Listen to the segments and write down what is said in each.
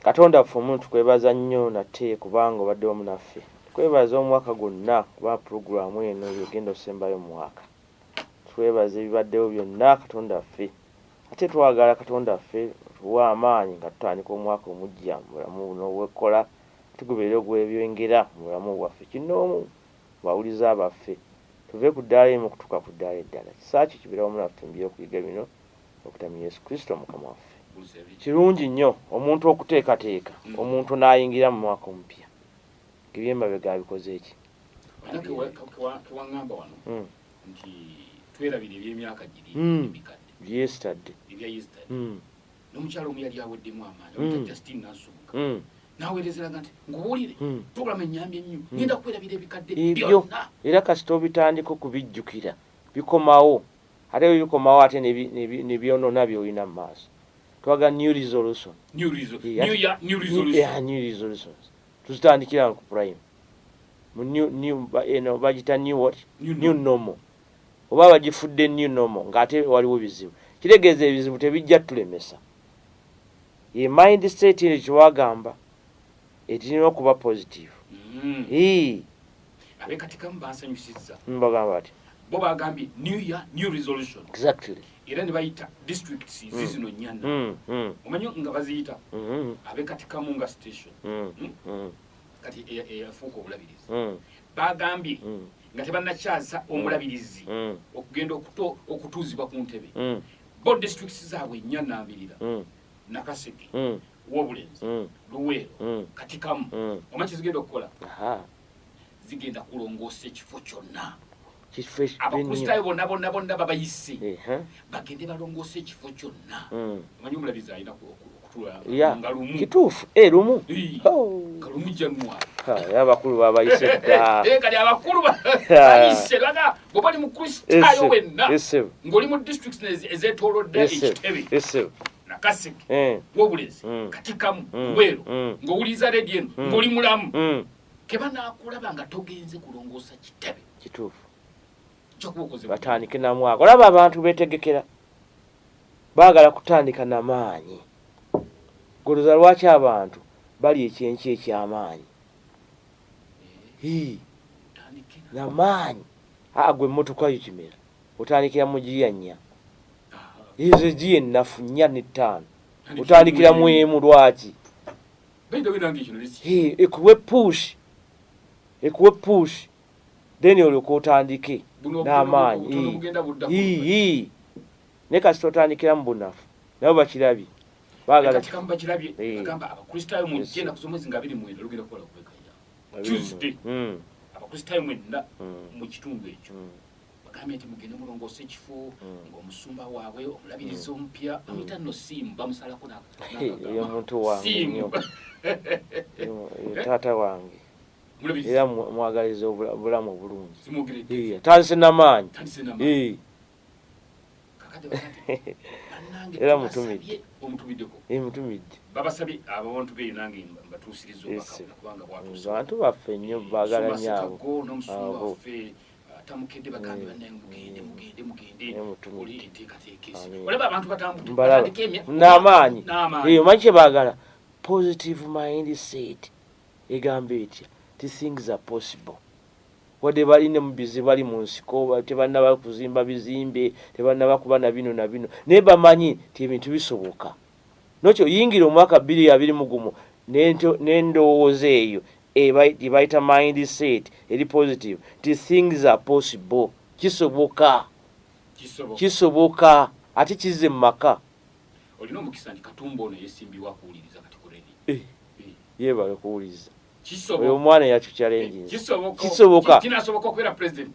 Katonda ffe omuntu twebaza nnyo nate kubanga obadde wamu naffe. Twebaza omwaka gwonna kuba pulogulaamu eno yogenda osembayo mu mwaka. Twebaza ebibaddewo byonna Katonda ffe. Ate twagala Katonda ffe tuwa amaanyi nga tutandika omwaka omujja mu bulamu buno obwekola tugoberere ogw'ebyengera mu bulamu bwaffe kinoomu bawuliza abaffe. Tuve ku ddaala emu okutuuka ku ddaala eddala. Kisaaki kibeerawo mu naffe mu by'okuyiga bino okutamya Yesu Kristo Mukama waffe. Kirungi nnyo omuntu okuteekateeka omuntu n'ayingira mu mwaka omupya. Eby'emabega bikoze eki? Kewaŋŋamba wano nti twerabira eby'emyaka giri ebikadde yesterday ebya yesterday n'omukyalo omu yali aweddemu amaanyi oyita Justin Nansubuga n'aweerezeraga nti ngubuulire pulogulaamu ennyambye ennyo ngenda kwerabira ebikadde byonna era kasita obitandika okubijjukira bikomawo ate bwe bikomawo ate ne byonoona by'olina mu maaso. Twaga new resolution. New resolutions. Tuzitandikira ku prime. Mu new bagita new what? New normal. Oba bagifudde new normal ng'ate waliwo bizibu. Kitegeeza ebizibu tebijja tulemesa. Ye mindset eri kyewagamba etirina okuba positive. Abekatikamu bansanyusizza. Mbagamba bati. Bo bagambye new year, new resolution. Exactly. Era ne bayita districts zizino nnyana. Omanyi nga baziyita abekatikamu nga station. Kati eyafuuka obulabirizi. Bagambye nga tebannakyaza omulabirizi okugenda okutuuzibwa ku ntebe. Bo districts zaabwe nnyana abirira. Nakaseke, Wobulenzi, Luweero, Katikamu. Omanyi zigenda okukola? Zigenda kulongoosa ekifo kyonna. Abakristaayo bonna babayise bagende balongoosa ekifo kyonna. Omanyi omulabizi alina okutula nga lumu. Kituufu lumu nga lumu January. Abakulu babayise dda. Kali abakulu bayise baga bwe bali mu kristaayo wenna ng'oli mu districts ezeetoolodde ekitebe. Nakaseke, Wobulenzi, Katikamu, Luweero, ng'owuliriza leediyo eno ng'oli mulamu. Keba naakulaba nga togenze kulongoosa kitebe. Kituufu. Kyokubokoze batandike na mwaka. Olaba abantu beetegekera. Baagala kutandika na maanyi. Goloza lwaki abantu bali ekyenki eky'amaanyi. Na maanyi. Gwe emmotoka yo kimera. Otandikira mu giya nnya. Ezo giya ennafu 4 ne 5. Otandikira mu emu lwaki. Ekuwe push. Then olyoka otandike n'amaanyi. Ne kasita otandikira mu bunafu nabo bakirabye. Baagala bakirabye bagamba abakristaayo mujje ennaku z'omwezi nga 29 lugenda kukola kubeekanya. Tuesday abakristaayo mwenna mu kitundu ekyo bagambye nti mugende mulongoosa ekifo ng'omusumba waabwe omulabirizi omupya bamuyita nno Simu bamusalako omuntu wange taata wange era mwagaliza obulamu obulungi. Tandise n'amaanyi. Era mutumidde. Mutumidde. Babasabye abantu be nange mbatuusiriza kubanga bwatuusa. Abantu baffe nnyo baagala nnyo abo. N'omusumba waffe tamukedde bagambe bannaye mugende oli enteekateeka ezi. Olaba abantu batandika n'amaanyi. Omanyi kye baagala? Positive mindset. Egamba etya? Things are possible. Wadde balina mu bizibu bali mu nsiko tebannaba kuzimba bizimbe tebannaba kuba na bino na bino naye bamanyi nti ebintu bisoboka. Nokyo yingira omwaka 2021 n'endowooza eyo ebayita mindset eri positive nti things are possible. Kisoboka ate kizze mu maka. Olina omukisa nti Katumba ono yeesimbibwa kuwuliriza kati kuredi. Yeebale kuwuliriza. Kisoboka. Omwana yakyo challenge. Kisoboka. Kinasoboka okubeera president.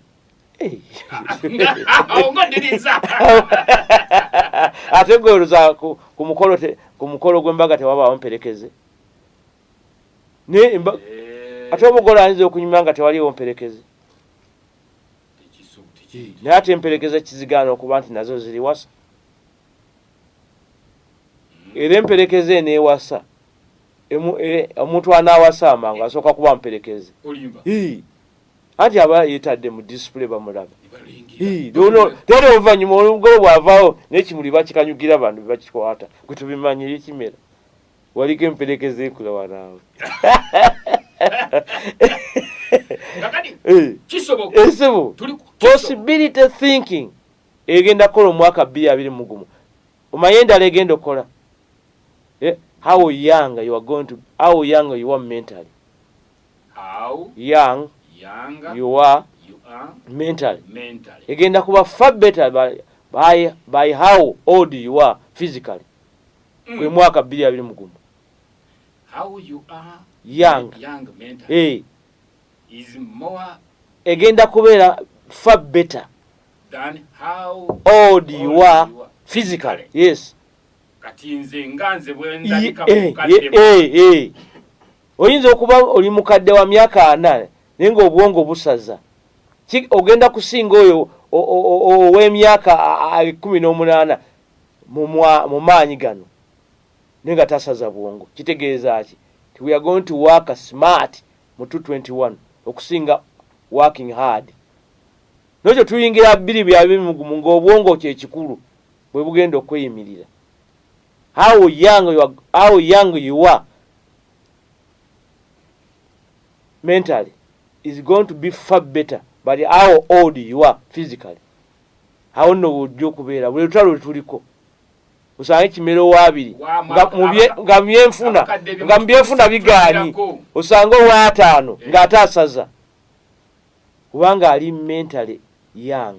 Ongodiriza. Ate goloza ku mukolo gw'embaga tewabaawo mperekeze. Ate omugola ayinza okunyuma nga tewaliwo mperekeze. Naye ate emperekeze kizigaana okuba nti nazo ziri wasa. Era emperekeze n'ewasa. Omuntu anaawasa amangu asooka kuba mperekeze. Anti aba yeetadde mu display bamulaba. Teri oluvannyuma olugolo bw'avaawo n'ekimuli bakikanyugira bantu bakikwata. Gwe tubimanyire kimera. waliko empelekeze kula wanawe kisoboka possibility thinking egenda kola omwaka 2020 omayenda legenda kola how young you are going to how young you are mentally how young you are mentally egenda kuba far better by how old you are physically kwe mwaka 2020 how you are young mentally is more egenda kubeera far better than how old you are physically. Yes. Kati nze nganze bwe ndalika mukadde. Oyinza okuba oli mukadde wa myaka 4 nenga obwongo busaza. Ogenda kusinga oyo ow'emyaka 18 mu maanyi gano nenga tasaza bwongo. Kitegeeza ki? We are going to work smart mu 2021 okusinga working hard. Nojo tuyingira 2020 ng'obwongo kye kikulu bwe bugenda okweyimirira. How young you are mentally is going to be far better but how old you are physically. How no ujjo kubeera bwe lutalo tuliko usange kimero wabiri nga mbyefuna bigaanyi usange wa 5 nga atasaza kubanga ali mentally young.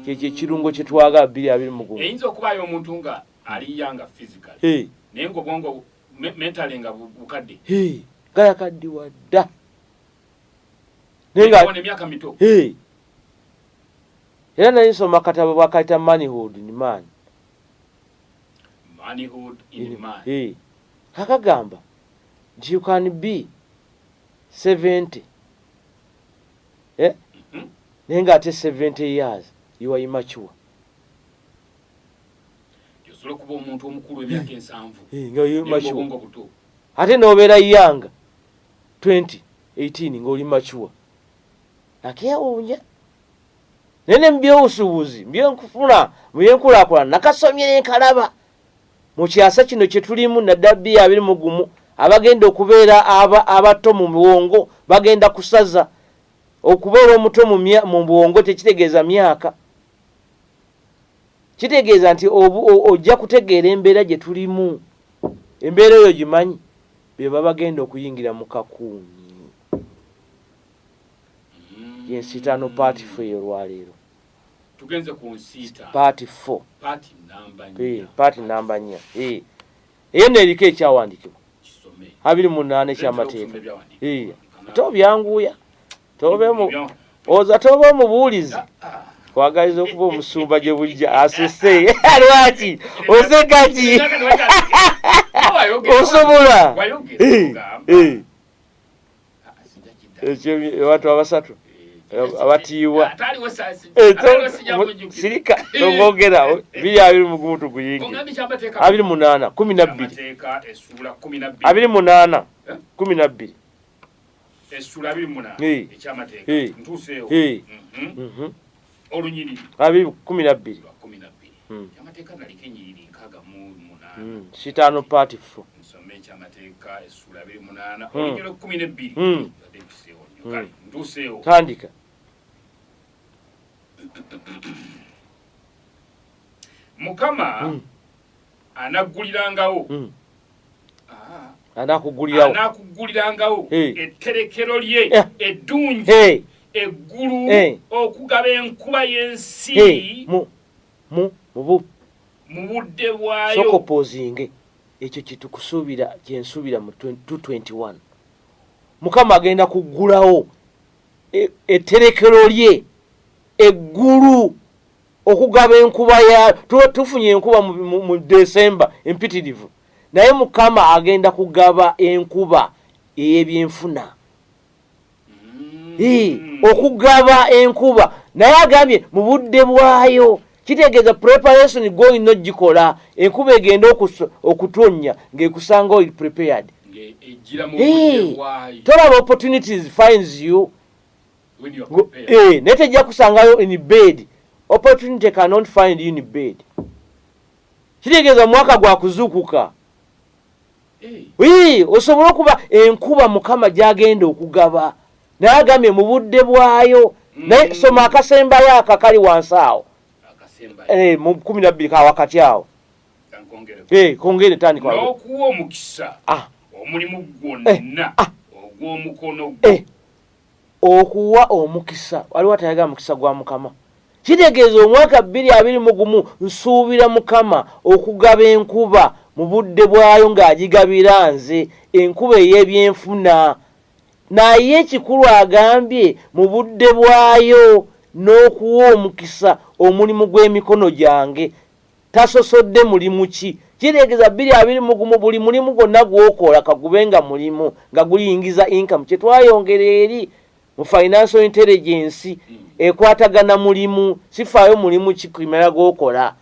Kye kirungo kye twaga 2020 eyinza okubayo omuntu nga ali young physically naye ngo bwongo mentally nga bukadde gaya kaddi wadda nenga one myaka mito era nayisoma katabo bwakaita manhood in man kakagamba nti you can be 70 nenga ate 70 years you are immature. Yosolo kuba omuntu omukulu emyaka 7 nga you immature ate nobeera young 2018 nga oli mature akewunya nene mbyobusubuzi mbyenkufuna mbyenkulaakulana nakasomye nenkalaba mu kyasa kino kye tulimu naddabbi 2020 abagenda okubeera abato mu muwongo bagenda kusaza okubeera omuto mu buwongo tekitegeeza myaka kitegeeza nti ojja kutegeera embeera gye tulimu embeera eyo gimanyi be babagenda okuyingira mu kakuuni yensitano part 4 olwaleero tugenze ku nsita part 4 part namba 4 eyo neriko ekyawandikibwa 28 ky'amateeka tobyanguya tobe omubuulizi kwagaliza okuba omusumba gye bujja asese lwaki osegaki osobola watu abasatu abatiibwa sirika ngogera 2020 tuguyingi 28 12 esula 28 ekyamateeka ntuuseewo olunyiriri 12 ekyamateeka naliko enyiriri 68 sitano part 4 nsome ekyamateeka esula 28 olunyiriri 12 kale ntuuseewo tandika Mukama anagulirangawo anakugulirangawo etterekero lye eddungi eggulu okugaba enkuba y'ensi mu budde bwayo sokopozinge ekyo kitukusuubira kyensuubira mu 2021 Mukama agenda kuggulawo etterekero lye eggulu okugaba enkuba ya tufunye enkuba mu December empitirivu naye Mukama agenda kugaba enkuba ey'ebyenfuna okugaba enkuba naye agambye mu budde bwayo kitegeeza preparation going no gikola enkuba egenda okutonya ng'ekusanga oli prepared tolaba opportunities finds you naye tejja kusangayo in bed opportunity cannot find you in bed kitegeeza mwaka gwa kuzukuka. Osobola okuba enkuba Mukama gy'agenda okugaba naye agambye mu budde bwayo. Naye soma akasembayo akakali wansi awo mu 12 ka wakati awo. Kongere tandika n'okuwa omukisa omulimu gwonna ogw'omukono gwo. Okuwa omukisa waliwo atayagala mukisa gwa Mukama. Kitegeeza omwaka 2021 nsuubira Mukama okugaba enkuba mu budde bwayo ng'agigabira nze enkuba ey'ebyenfuna. Naye ekikulu agambye mu budde bwayo n'okuwa omukisa omulimu gw'emikono gyange. Tasosodde mulimu ki? Kitegeeza 2021 buli mulimu gwonna gw'okola kagubenga mulimu nga guyingiza income. Kye twayongera eri mu financial intelligence ekwatagana mulimu, sifaayo mulimu kikumala gw'okola.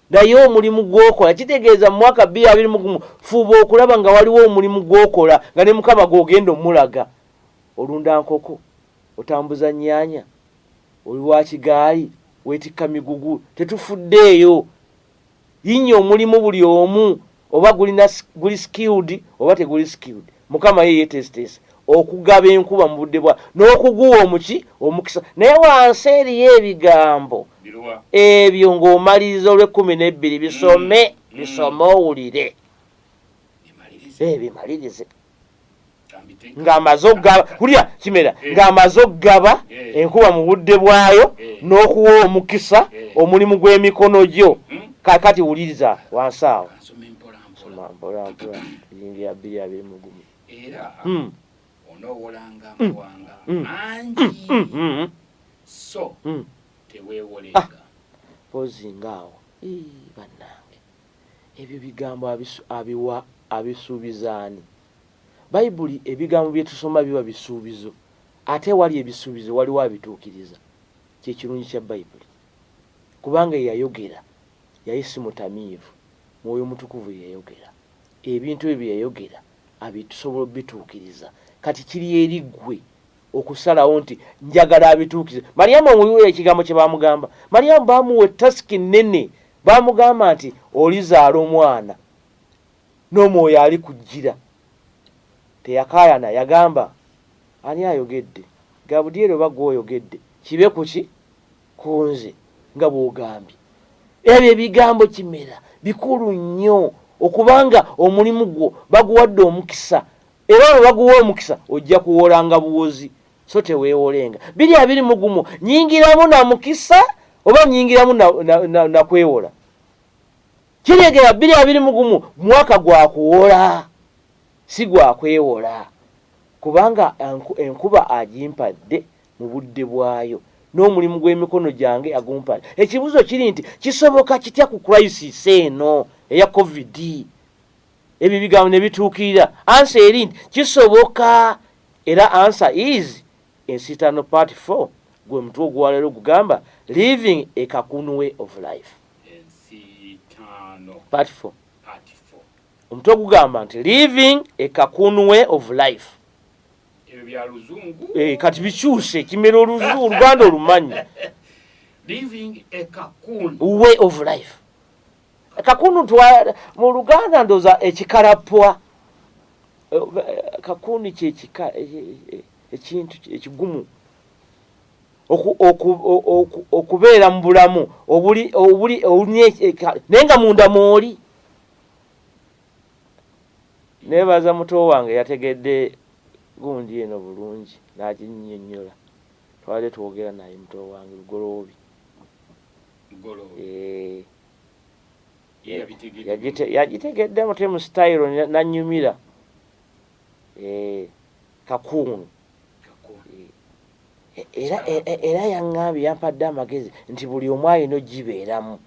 Naye omulimu gw'okola kitegeeza mu mwaka 2021 fuba okulaba nga waliwo omulimu gw'okola nga ne Mukama gw'ogenda omulaga. Olunda nkoko, otambuza nnyanya, oli wa kigaali, weetikka migugu, tetufuddeeyo. Yinnyo omulimu buli omu oba guli skilled oba teguli skilled. Mukama ye yeetesitesi okugaba enkuba mu budde bwa n'okuguwa omukisa. Naye wansi eriyo ebigambo ebyo ng'omaliriza olw'12 bisome owulire. Bimalirize ng'amaze okugaba kulya kimera ng'amaze okugaba enkuba mu budde bwayo n'okuwa omukisa omulimu gw'emikono gyo. Kakati wuliriza wansi awo. Mpola yingira 2021 era onowolanga amawanga mangi so teweewolenga pozinga awo. Bannange ebyo bigambo abiwa abisuubizaani. Bayibuli ebigambo bye tusoma biba bisuubizo ate wali ebisuubizo waliwo abituukiriza. Kyekirungi kya Bayibuli kubanga yayogera yali si mutamiivu, Mwoyo Mutukuvu yayogera. Ebintu ebyo yayogera abitusobola obituukiriza. Kati kiri eri ggwe okusalawo nti njagala abituukirize. Mariyamu omuwiwe ekigambo kye baamugamba. Mariyamu baamuwa tasiki nnene, baamugamba nti olizaala omwana n'omwoyo ali kujjira. Teyakaayana, yagamba ani ayogedde? Gabudyeri oba gw'oyogedde kibe kuki ku nze nga bw'ogambye. Ebyo ebigambo kimera bikulu nnyo okubanga omulimu gwo baguwadde omukisa. Era bwe baguwa omukisa ojja kuwolanga buwozi, so teweewolenga. 2021 nyingiramu na mukisa oba nyingiramu na kwewola. Kiregera 2021 mwaka gwa kuwola si gwa kwewola kubanga enkuba agimpadde mu budde bwayo n'omulimu gw'emikono gyange agumpadde. Ekibuzo kiri nti kisoboka kitya ku crisis eno eya COVID? Ebyo bigambo ne bituukirira. Answer eri nti kisoboka. Era answer is Ensitano part 4 gwe mutwe ogwaleero gugamba living a cocoon way of life. Ensitano part 4 omutwe ogugamba nti living a cocoon way of life. Ebyo bya luzungu kati bikyuse kimera Oluganda olumanyi. Living a cocoon way of life. Kakunu mu Luganda ndoza ekikalapwa. Kakuni kyekika ekintu ekigumu okubeera mu bulamu obuli nenga munda mwoli. Nebaza muto wange yategedde gundi eno bulungi n'aginnyonnyola. Twali twogera naye muto wange Lugoloobi. Yagitegedde mutemu style nanyumira. Kakunu. Era yaŋŋambye yampadde amagezi nti buli omu alina ogibeeramu.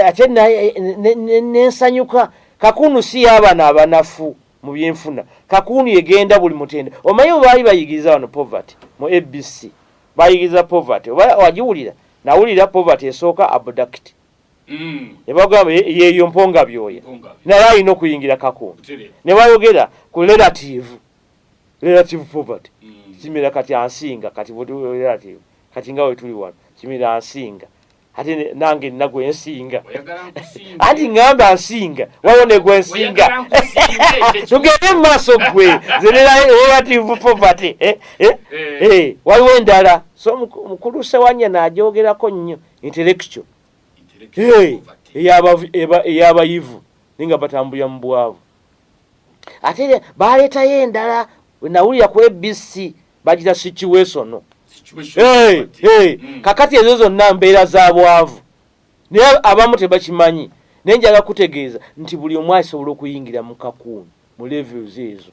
Ate nensanyuka. Kakunu si y'abaana abanafu mu byenfuna. Kakunu yegenda buli mutende. Omanyi bwe baali bayigiriza wano poverty mu ABC. Bayigiriza poverty. Oba wagiwulira? Nawulira poverty esooka abduct. Ne bagamba yeeyo mponga byoya. Naye alina okuyingira Kakunu. Ne bayogera ku relative poverty. Kimira kati ansinga kati bwe relative. Kati nga we tuli wano. Kimira ansinga. ate nange nagwe ensinga anti ngamba nsinga wabone gwe nsinga tugende mu maaso gwe relative poverty waliwo endala so mukulu Sewanya n'ajogerako nnyo intellectual eyabayivu ninga batambulira mu bwavu ate baleetayo endala nawulira ku ABC bagita situation kakati ezo zonna mbeera za bwavu naye abamu tebakimanyi naye njagala kutegeeza nti buli omu asobola okuyingira mu kakuuni mu levels ezo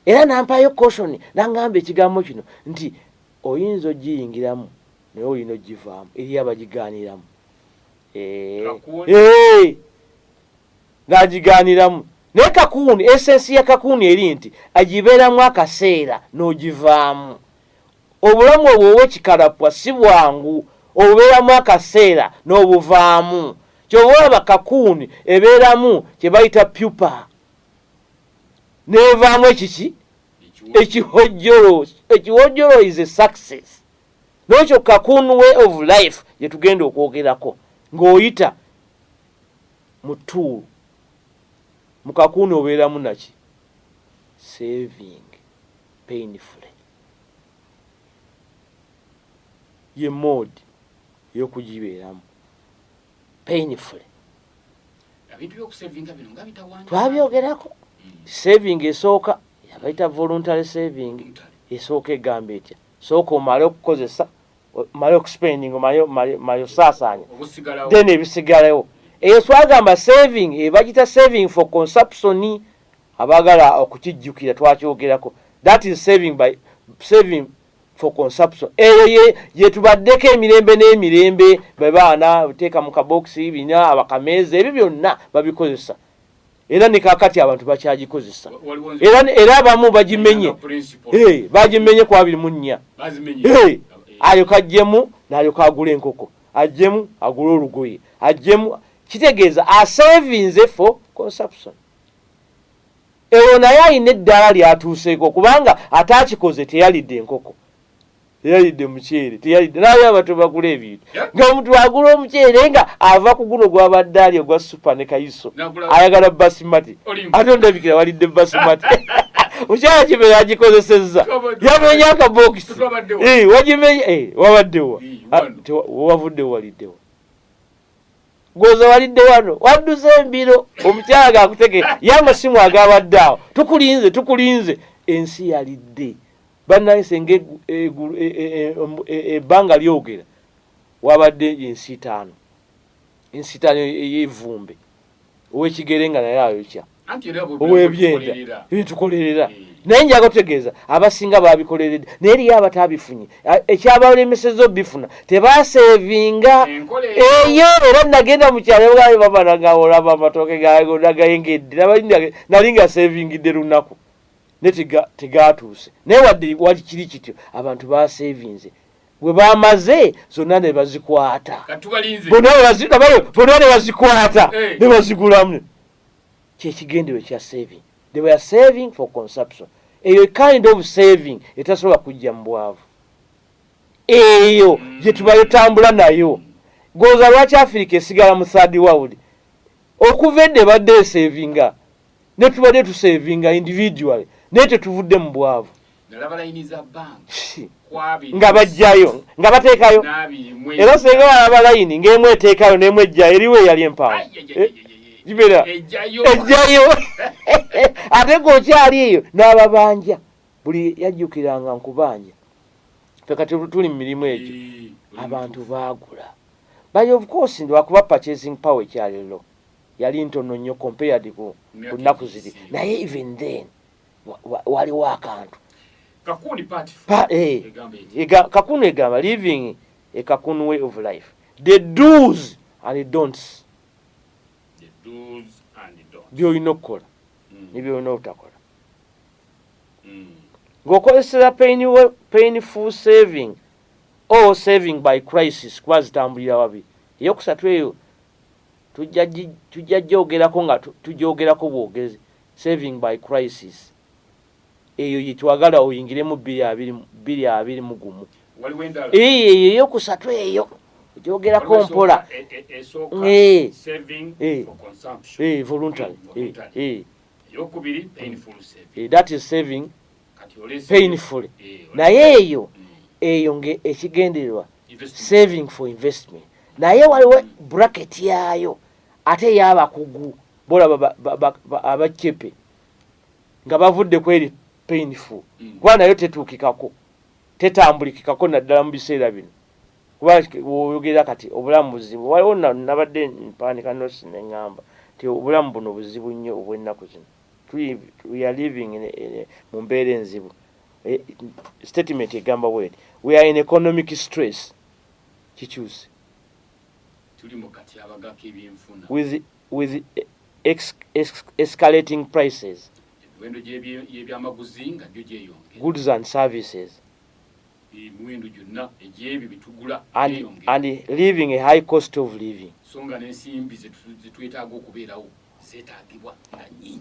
era nampayo caution nangamba ekigambo kino nti oyinza ogiyingiramu naye olina ogivaamu eri abagigaaniramu n'agigaaniramu naye kakuuni essensi ya kakuuni eri nti agibeeramu akaseera n'ogivaamu obulamu obwo ow'ekikalapwa si bwangu obubeeramu akaseera n'obuvaamu kyova olaba kakuuni ebeeramu kye bayita pupa n'evaamu ekiki ekihojjolo ekiwojjolo is a success n'ekyo kakuuni way of life gye tugenda okwogerako ng'oyita mu tuulu mu kakuuni obeeramu naki saving painfully ye mode y'okugibeeramu painfully twabyogerako saving esooka yabayita voluntary saving esooka egamba etya sooka omale okukozesa omale okuspending omale osaasaanya then ebisigalayo eyo twagamba saving ebagita saving for consumption abagala okukijjukira twakyogerako that is saving for consumption eyo ye tubaddeko emirembe n'emirembe bebaana teeka mu kabokisi bina abakameeza ebyo byonna babikozesa era ne kakati abantu bakyagikozesa era abamu bagimenye bagimenye ku 24 alyoka ajjemu n'alyoka agula enkoko ajjemu agula olugoye ajjemu kitegeeza asavinze for consumption eyo naye alina eddala lyatuuseeko kubanga atakikoze teyalidde enkoko teyalidde muceere teyalidde naye abantu bagula ebintu ng'omuntu agula omuceere nga ava ku guno gwabadde ali ogwa supa ne kayiso ayagala basimati ate ondabikira walidde basimati mukyala kimera agikozesezza yamenya akabokisi wagimenya wabaddewa wavuddewo waliddewa goza walidde wano wadduze embiro omukyala gakutege y'amasimu agabadde awo tukulinze ensi yalidde bannaye senge ebbanga lyogera wabadde ensi ttaano ey'evvumbe ow'ekigere nga naye ayokya ow'ebyenda ebitukolerera naye njaga kutegeeza abasinga babikoleredde naye eriyo abataabifunye ekyabalemesezza obifuna tebaseevinga eyo era nagenda mu kyalo babanagaolaba amatooke gagayengedde nali nga seevingidde lunaku ne tegatuuse naye wadde wali kiri kityo abantu baseevinze bwe bamaze zonna ne bazikwata bonna ne bazikwata ne bazigulamu kyekigendewe kya saving. They were saving for consumption. Eyo kind of saving etasobola kujja mu bwavu eyo gye tubayotambula nayo goza lwaki Africa esigala mu third world okuva edde badde savinga ne tubadde tusavinga individually naye tetuvudde mu bwavu nga bajjayo nga bateekayo era senga balaba layini ng'emu eteekayo n'emu ejjayo eriwe yali empanvu jibera ejjayo ate gokyali eyo n'ababanja buli yajjukiranga nkubanja feka tuli mu mirimu egyo abantu baagula but of course lwakuba purchasing power ekyaliro yali ntono nnyo compared ku nnaku ziri naye even then waliwo akantu kakuni egamba living a kakuni way of life, the do's and the don'ts byolina okukola nebyolina obutakola ng'okozesera painful saving or saving by crisis kuba zitambulira wabi eyokusatu eyo tujja gyogerako nga tujyogerako bwogezi saving by crisis eyo yetwagala oyingiremu 2021 eyo eyokusatu eyo gyogerako mpola saving for consumption voluntary yokubiri painful saving that is saving painfully naye eyo ekigendererwa saving for investment naye waliwo bracket yayo ate y'abakugu bolaba abacepe nga bavudde kweri painful kuba nayo tetuukikako tetambulikikako naddala mu biseera bino kuba woyogera kati obulamu buzibu waliwo nabadde mpanika nosi neŋŋamba nti obulamu buno buzibu nnyo obw'ennaku zino we are living mu mbeera enzibu statement egamba bweti we are in economic stress kikyuse with escalating prices goods and services and living a high cost of living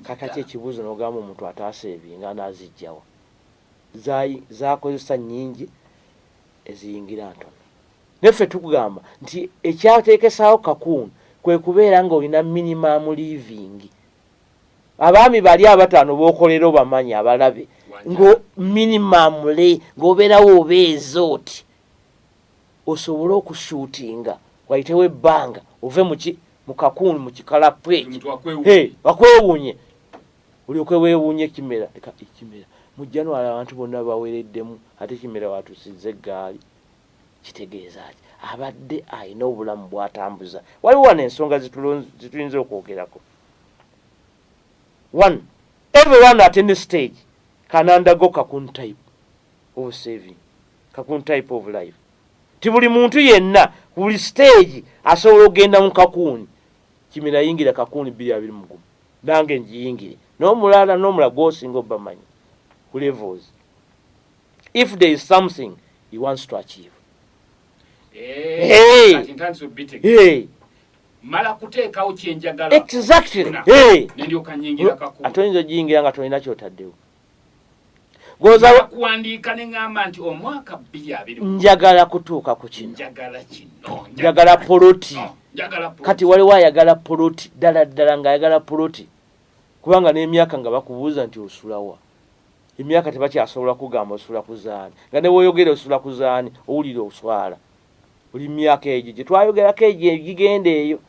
kakati ekibuuzo n'ogamba omuntu ataaseebinga n'azijjawa zakozesa nnyingi eziyingira ntono neffe tukugamba nti ekyateekesaawo kakuuni kwe kubeera ng'olina minimum living abaami bali abataano b'okolera obamanyi abalabe ngo minimum le ng'obeerawo obeeza oti osobole okushuutinga wayitewo ebbanga ove mu kakuuni mu kikalapwe bakwewuunye olyoke weewuunye ekimera mu January abantu bonna bawereddemu ate kimera watusize eggaali kitegeeza ki abadde alina obulamu bw'atambuza waliwo wano ensonga zituyinza okwogerako one everyone at any stage can undergo kakun type of saving kakun type of life ti buli muntu yenna buli stage asobola okugenda mu kakuuni kimera yingira kakuuni 221 nange njiyingire n'omulala gwosinga obamanyi ku levels if there is something he wants to achieve mala kuteekawo kyenjagala exactly nendyoka nyingira kakuuni atoyinza giyingira nga tolina kyotaddewo goza kuwandiika ne ngamba nti omwaka 2020 njagala kutuuka ku kino njagala poloti kati waliwo ayagala poloti ddala ng'ayagala poloti kubanga n'emyaka nga bakubuuza nti osulawa emyaka tebakyasobola kugamba osula kuzaani nga ne woyogera osula kuzaani owulira oswala buli myaka egyo gye twayogerako egyo egigenda eyo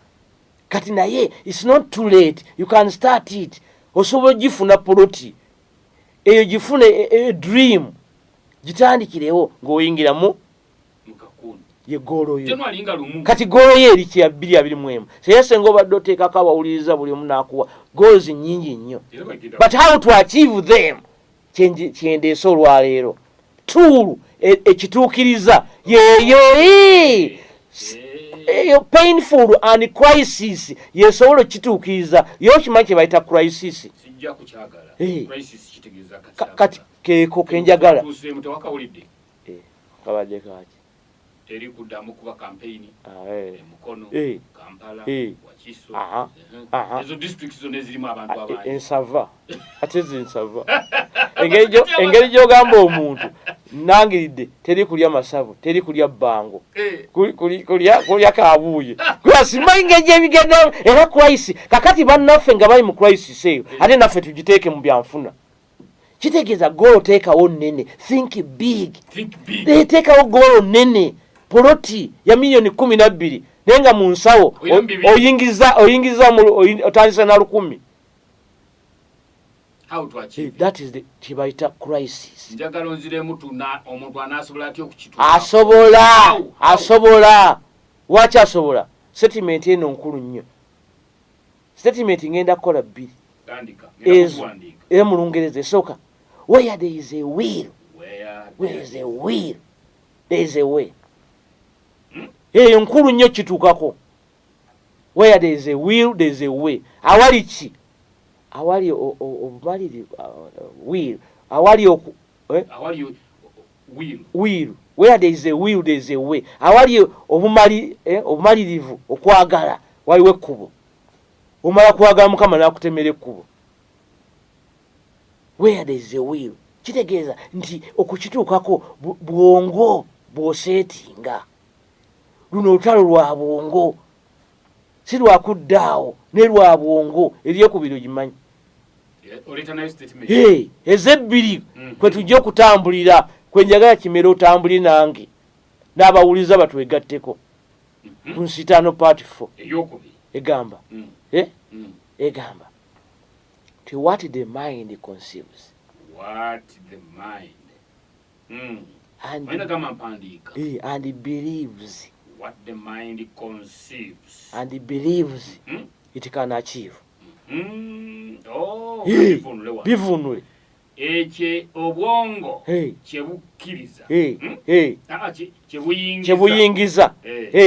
kati naye it's not too late you can start it osobola ogifuna poloti eyo gifune dream gitandikirewo ng'oyingiramu ye goolo yo kati goolo ye eri kya 221 seyesenga obadde oteekako abawuliriza buli omu n'akuwa goals nnyingi nnyo but how to achieve them kyendeesa olwaleero tool ekituukiriza yeyo painful and crisis yesobola okituukiriza yo kimanyi kye bayita crisis kati keeko kenjagala kabadde kaki teri kuddamu kuba campaign Mukono Kampala Wakiso ezo districts zone zirimu abantu abangi ensava ate zinsava engeri gy'ogamba omuntu nangiridde teri kulya masavu teri kulya bbango kulya kabuuye kuba simanyi ngeri gy'ebigenda era crisis kakati bannaffe nga bali mu crisis eyo ate naffe tugiteeke mu byanfuna kitegeeza goolo teekawo nnene think big teekawo goolo nnene poloti ya milioni 12 naye nga mu nsawo oyingiza otandisa na 10,000 how to achieve that is the kibaita crisis njagala onziremu tuna omuntu anasobola atyo okukitu asobola wacha asobola statement eno nkulu nnyo statement ngenda kola 2 tandika mu Lungereza esooka where there is a will there is a will there is a way eyo nkulu nnyo kituukako where there is a will there is a way awali ki awali obumaliri will awali will where there is a will there is a way awali obumalirivu okwagala waliwo ekkubo omala kwagala Mukama n'akutemera ekkubo where there is a will kitegeeza nti okukituukako bwongo bw'oseetinga luno olutalo lwa bwongo si lwakuddaawo ne lwa bwongo eryokubiri ogimanyi ezebbiri kwe tujja okutambulira kwe njagala kimera otambuli nange n'abawuliza batwegatteko ku nsitaano part 4 egamba egamba ti what the mind conceives and believes what the mind conceives and believes it can achieve. Bivunule eche obwongo chebukkiriza chebuyingiza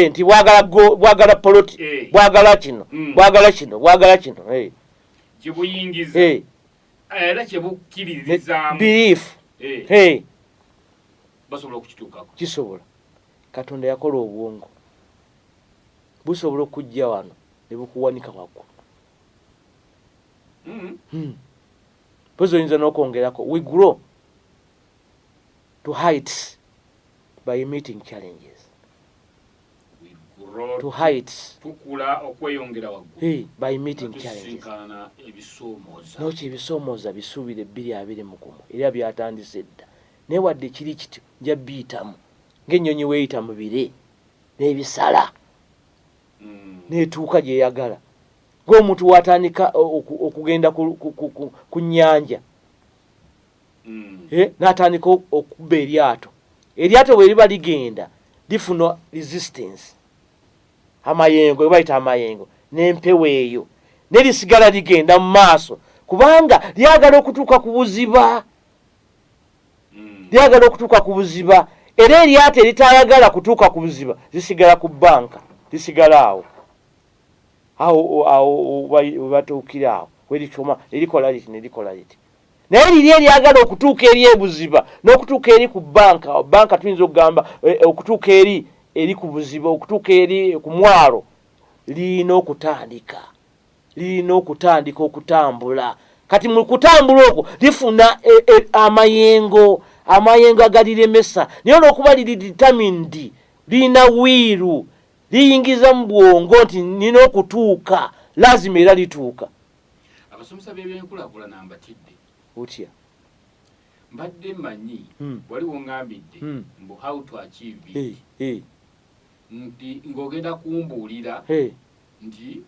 nti bwagala poloti bwagala kino bwagala kino chebuyingiza era chebukkiriza belief basobola okukituukako kisobola. Katonda yakola obwongo busobola okujja wano ne bukuwanika waggulu. Pozo oyinza n'okwongerako we grow to heights by meeting challenges. To heights tukula okweyongera waggulu by meeting challenges. N'okyo ebisoomooza bisuubire 2:21 era byatandise dda naye wadde kiri kityo nja biyitamu ng'ennyonyi weeyita mu bire n'ebisala n'etuuka gyeyagala ng'omuntu watandika okugenda ku nnyanja n'atandika okubba eryato bwe liba ligenda lifuna resistance amayengo bayita amayengo n'empewo eyo ne lisigala ligenda mu maaso kubanga lyagala okutuuka ku buziba era eryato eritayagala kutuuka ku buziba lisigala ku banka lisigala awo batuukira awo werikoma erikola liti nerikola liti naye liri eryagala okutuuka eri ebuziba n'okutuuka eri ku banka tuyinza okugamba okutuuka eri ku buziba okutuuka eri ku mwalo lirina okutandika okutambula. Kati mu kutambula okwo lifuna amayengo agaliremesa naye olw'okuba liri determined lirina wiiru liyingiza mu bwongo nti nina okutuuka lazima era lituuka. Abasomesa b'ebyenkulaakulana mbatidde otya mbadde manyi waliwo ngambidde mbu how to achieve it nti ng'ogenda kumbuulira nti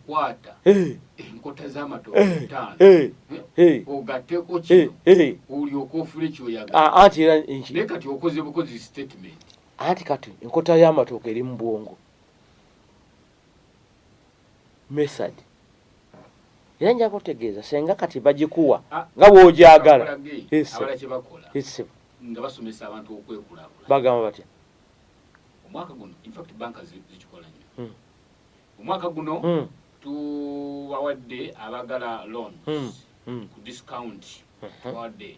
kwata enkota z'amatooke 5 ogatteko kino olyoka ofule kyoyagala naye kati okoze bukozi statement anti kati enkota y'amatooke eri mu bwongo method era nja kutegeeza senga kati bagikuwa nga bw'ogyagala abala kye bakola nga basomesa abantu okwekulaakulana bagamba batya omwaka guno infact banka zikikola nnyo omwaka guno tubawadde abagala loans ku discount tubawadde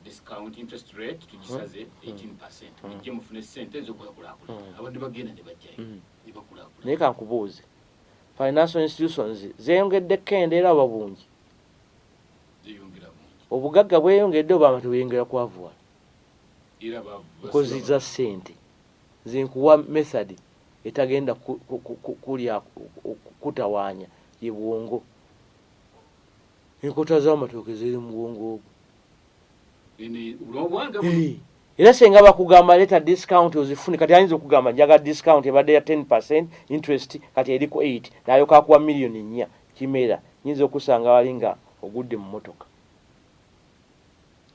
discount interest rate tugisaze 18% mujje mufune ssente ez'okwekulaakulana abantu bagenda ne bajjayo ne bakulaakulana. Naye kankubuuze financial institutions zeeyongedde kendeera oba bungi? Obugagga bweyongedde oba abantu beyongera kwavuwala? Nkozi za ssente zinkuwa method etagenda kulya kutawaanya ye bwongo. Enkota z'amatooke ziri mu bwongo obwo. Era senga bakugamba leta discount ozifune kati ayinza okugamba njaga discount ebadde ya 10% interest kati eriko 8 nayo kakuwa million 4 kimera nyinza okusanga wali nga ogudde mu motoka.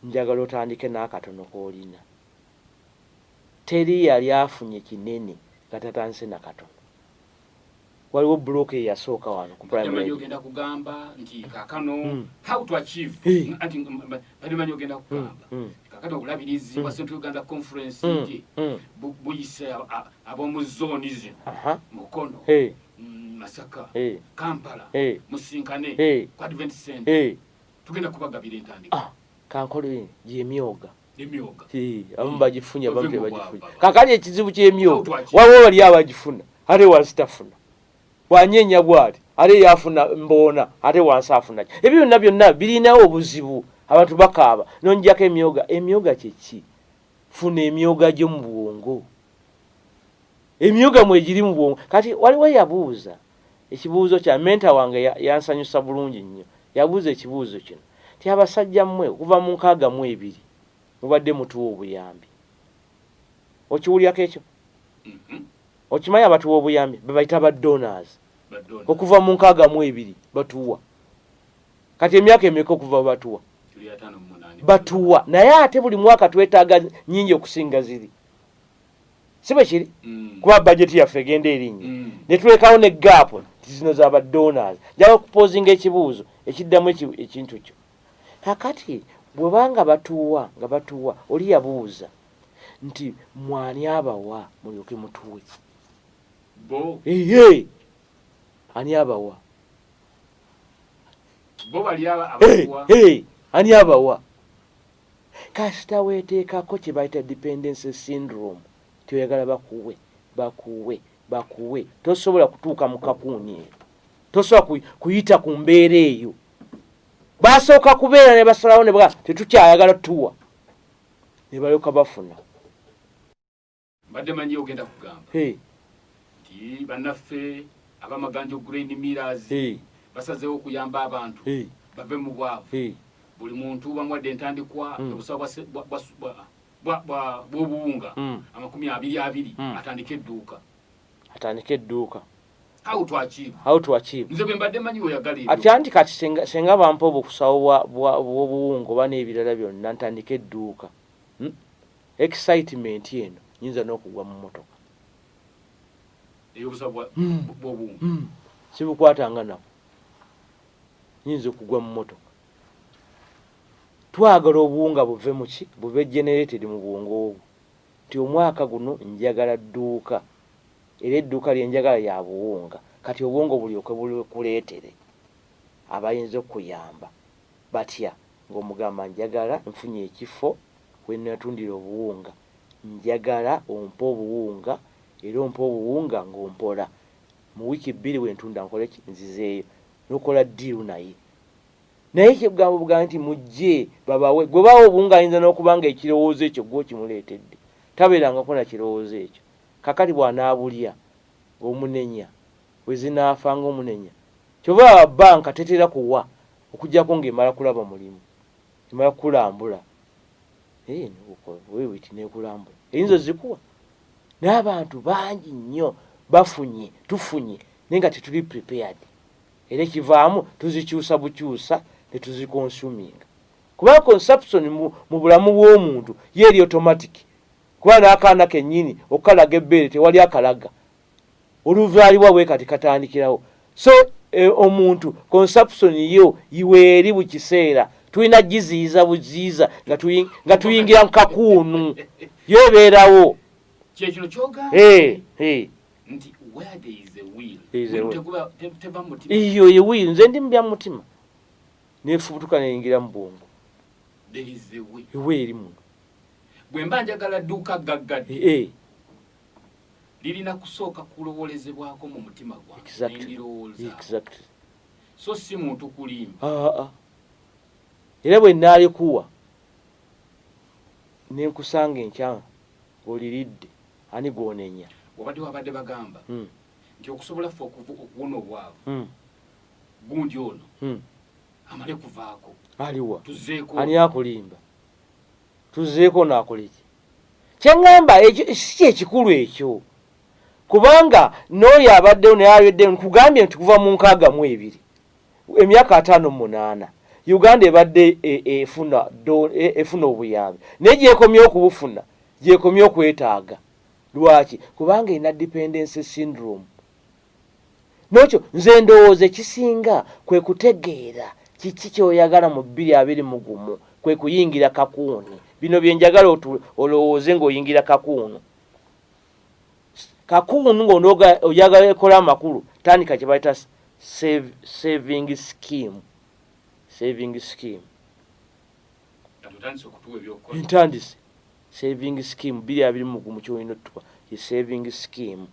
Njagala otandike n'akatono koolina. Teri yali afunye kinene katatanse na katono. Waliwo bloke yasooka wano ku primary. Ogenda kugamba nti kakano how to achieve anti bali ogenda kugamba kakano bulabirizi wa Central Uganda Conference nti buyise abomu zone zino Mukono Masaka Kampala musinkane ku Advent Center tugenda kubagabira entandika kankole gy'emyoga abamu bagifunye abamu tebagifunye. Kakali ekizibu ky'emyoga waliwo bali abagifuna ate wasitafuna wanyenya bwati ate yafuna mboona ate wansi afuna ki. Ebyo byonna birinawo obuzibu abantu bakaaba nonjako emyoga kyeki funa emyoga gyo mu bwongo emyuga mwegiri mu bwongo kati waliwo yabuuza ekibuuzo kya menta wange yansanyusa bulungi nnyo yabuuza ekibuuzo kino ti abasajja mmwe okuva mu 62 mubadde mutuwa obuyambi okiwulyako ekyo okimanyi abatuwa obuyambi bebayita ba donors okuva mu 62 batuwa kati emyaka emeka okuva batuwa batuwa naye ate buli mwaka twetaaga nyingi okusinga ziri sibe kiri kuba bajeti yaffe egenda erinnya ne tulekawo ne gap zino z'aba donors jaba kupozinga ekibuuzo ekiddamu ekintu kyo kakati bwebanga batuwa nga batuwa oli yabuuza nti mwani abawa mulyoke mutuwe bo ani abawa bo bali abawa ani abawa kasita weteekako kye bayita dependency syndrome tyoyagala bakuwe tosobola kutuuka mu kapuuni eyo tosobola kuyita ku mbeera eyo basooka kubeera ne basalawo ne baga tetukyayagala tuwa ne balyoka bafuna mbadde manyi ogenda kugamba nti bannaffe abamaganjo grain millers basazeewo okuyamba abantu bave mu bwavu buli muntu bamuwadde entandikwa obusawo bw'obuwunga 20 atandike edduuka how to achieve nze bwe mbadde manyi oyagala ati anti kati senga bampa obukusawo bw'obuwunga oba n'ebirala byonna ntandike edduuka excitement eno nyinza n'okugwa mu motoka eyobusawo bw'obuwunga sibukwatanga nabo nyinza okugwa mu motoka twagala obuwunga buve muki buve generated mu bwongo obwo nti omwaka guno njagala dduuka era edduuka lyenjagala ya buwunga kati obwongo bulyoke bulikuleetere abayinza okuyamba batya ng'omugamba njagala nfunye ekifo we natundira obuwunga njagala ompa obuwunga era ompa obuwunga ng'ompola mu wiiki 2 wentunda nkole nzizeeyo nokola ddiiru naye naye kyegamba bugamba nti mujje babawe gwe bawo obuwunga ayinza n'okubanga ekirowoozo ekyo gwe kimuleetedde tabeerangako na kirowoozo ekyo kakati bw'anaabulya omunenya we zinaafa ng'omunenya kyova banka tetera kuwa okujjako ng'emala kulaba mulimu emala kulambula weewiti neekulambula eyinza zikuwa n'abantu bangi nnyo bafunye tufunye naye nga tetuli prepared era ekivaamu tuzikyusa bukyusa ne tuzikonsuminga kuba consumption mu bulamu bw'omuntu yeeri automatic kuba n'akaana kennyini okalaga ebbeere tewali akalaga oluvaaliwa bwe kati katandikirawo so omuntu consumption yo iweeri buli kiseera tulina giziiza buziiza nga tuyingira mu kakuunu yo ebeerawo kyekino kyogamba nti where there is a will teba mutima iyo ye will nze ndi mbya mutima nefubutuka neyingira mu bwongo there is a will iwe eri muno bwe mba njagala dduuka gaggadde lirina kusooka kulowoolezebwako mu mutima gwange exactly so si muntu kulimba era bwe naalikuwa nenkusanga enkyanga oliridde ani gwonenya wabadde bagamba nti okusobola ffe okuwona obwavu gundi ono amale kuvaako aliwa tuzeeko ani akulimba tuzeeko naakoleki kyeŋŋamba ekyo si kyekikulu ekyo kubanga n'oyo abaddewo naye alweddeo nkugambye nti kuva mu 62 emyaka 58 Uganda ebadde efuna obuyambi naye gyekomye okubufuna gyekomye okwetaaga lwaki kubanga ina dependency syndrome nokyo nze ndowooza ekisinga kwe kutegeera kiki kyoyagala mu 2021 kwe kuyingira kakuuni bino byenjagala olowooze ng'oyingira kakuunu ng'onooga oyagala ekola amakulu tandika kye bayita saving scheme ntandise saving scheme 2021 kyolina otuwa ye saving scheme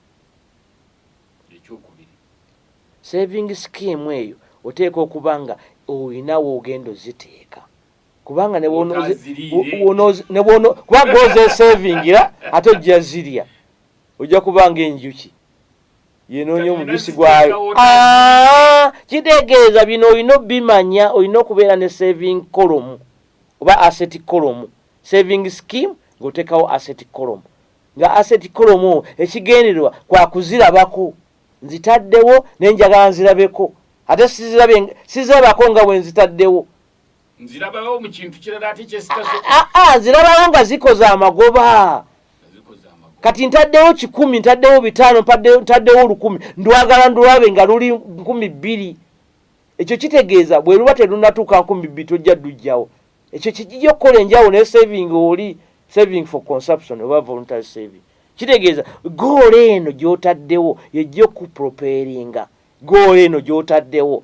saving scheme eyo oteeka okubanga olinawo ogenda oziteeka kubanga kubanga ozesavingira ate ojja zirya ojja kubanga enjuki yenoonya omubisi gwayo. Kitegeeza bino olina obimanya, olina okubeera ne saving column oba asset column, saving scheme ng'oteekawo asset column. Nga asset column ekigendererwa kwa kuzirabako, nzitaddewo nenjagala nzirabeko, ate sizirabako nga bwe nzitaddewo. Nzirabawo mu kintu kirala ate kyesitaso. Nzirabawo nga zikoze amagoba. Kati ntaddewo 10, ntaddewo 5, ntaddewo 100, ndwagala ndulabe nga luli 2,000. Ekyo kitegeeza bwe luba terunatuuka 2,000 tojja ddujjawo. Ekyo kijja okukola enjawulo ne saving oli saving for consumption oba voluntary saving. Kitegeeza goal eno gy'otaddewo yejja okupropeeringa. Goal eno gy'otaddewo.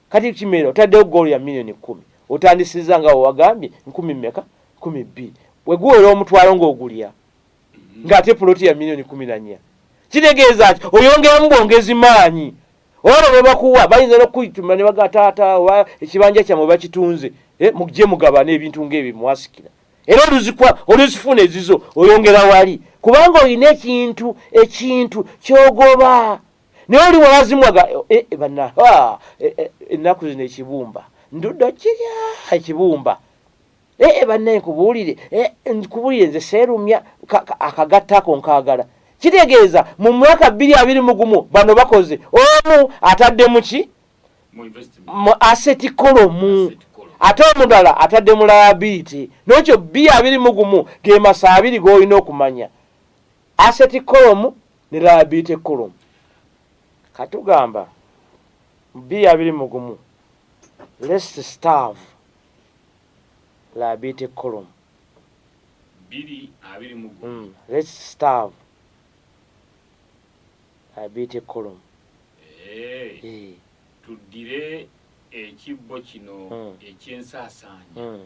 Kati kimera otaddewo goal ya million 10. Otandisiza nga wagambye 10 mmeka? 12. Bwe guwera omutwalo ng'ogulya. Ngate ploti ya milioni 14. Kitegeeza oyongeramu bwongezi maanyi. Olwo bwe bakuwa bayinza n'okuyituma ne bagataata oba ekibanja kyammwe bakitunze. Mugye mugabana ebintu ng'ebyo mwasikira. Era oluzifuna ezizo oyongera wali. Kubanga olina ekintu kyogoba. Naye oli wazimwaga banna ennaku zino ekibumba. Nduddo kirya ekibumba. Bannaye nkubulire nze seerumya akagattako nkaagala. Kitegeeza mu mwaka 2021 bano bakoze omu atadde mu ki? Mu asset column. Ate omulala atadde mu liability. N'ekyo 2021 ge masa 2 g'olina okumanya. Asset column ne liability column. Katugamba mu 2021 let's starve liability column. Let's starve liability column. Tudire ekibbo kino ekyensaasaanya.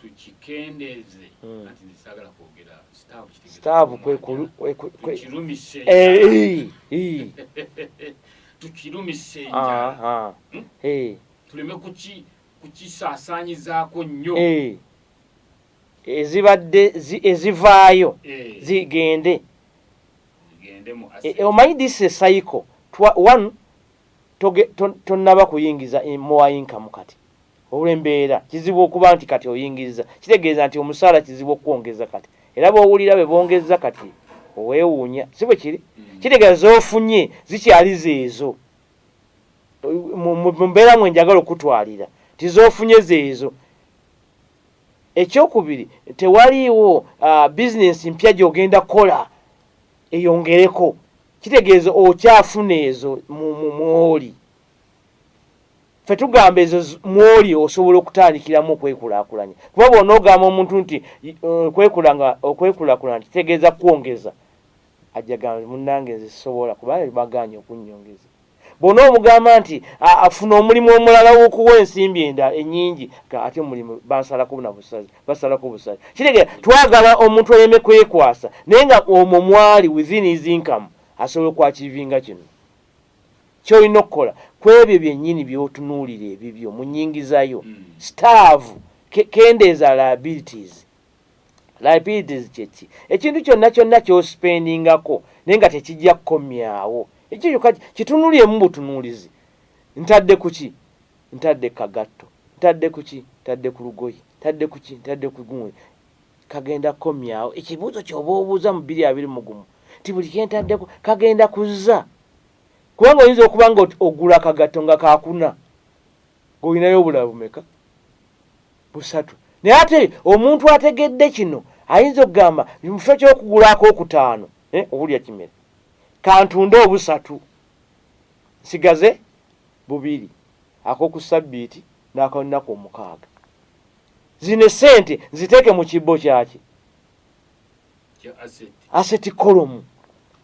Tukikendeze ati nisagala kwogera starve tukirumise. Tukirumise. Tuleme kukisaasaanyizaako nnyo. Ezibadde ezivaayo zigende mu omanyi this is a cycle. One tonnaba kuyingiza more income kati olw'embeera kizibu okuba nti kati oyingiza, kitegeeza nti omusaala kizibu okwongeza kati, era bw'owulira be bongeza kati oweewuunya, si bwe kiri? Kitegeeza z'ofunye zikyali zeezo mu mbeera mwe njagala okutwalira tizoofunye zeezo. Ekyokubiri, tewaliiwo bizinensi mpya gy'ogenda kukola eyongereko. Kitegeeza okyafuna ezo mwoli. Ffe tugamba ezo mwoli osobola okutandikiramu okwekulaakulanya. Kuba bw'onoogamba omuntu nti okwekulaakulanya kitegeeza kwongeza, ajja gamba munnange nze sisobola kubanga baganye okunnyongeza. Bw'onoomugamba nti afuna omulimu omulala w'okuwa ensimbi ennyingi, ate omulimu bansalako na busazi, basalako busazi. Kitegeeza twagala omuntu oleme kwekwasa, naye nga omwo mwali within his income asobola okwakivinga kino. Ky'olina okukola kwebyo byennyini by'otunuulira ebibyo mu nnyingizayo. Starve, kendeeza liabilities. Liabilities kyeki? Ekintu kyonna ky'ospendingako naye nga tekijja kukomyawo. Ekyo kitunuulyemu butunuulizi. Ntadde ku ki? Ntadde kagatto. Ntadde ku ki? Ntadde ku lugoye. Ntadde ku ki? Ntadde ku guwe. Kagenda kukomyawo. Ekibuuzo ky'oba obuuza mu 2021 ti buli kyentaddeko kagenda kuzza. Kubanga oyinza okuba nga ogula akagatto nga kaakuna, ng'olinayo obulala bumeka? 3. Naye ate omuntu ategedde kino ayinza okugamba mu kifo ky'okugulaako 5, owulya kimere, kantunde 3, nsigaze 2, ak'oku ssabbiiti n'akolunaku 6. Zino essente nziteeke mu kibbo kyaki? Asset column.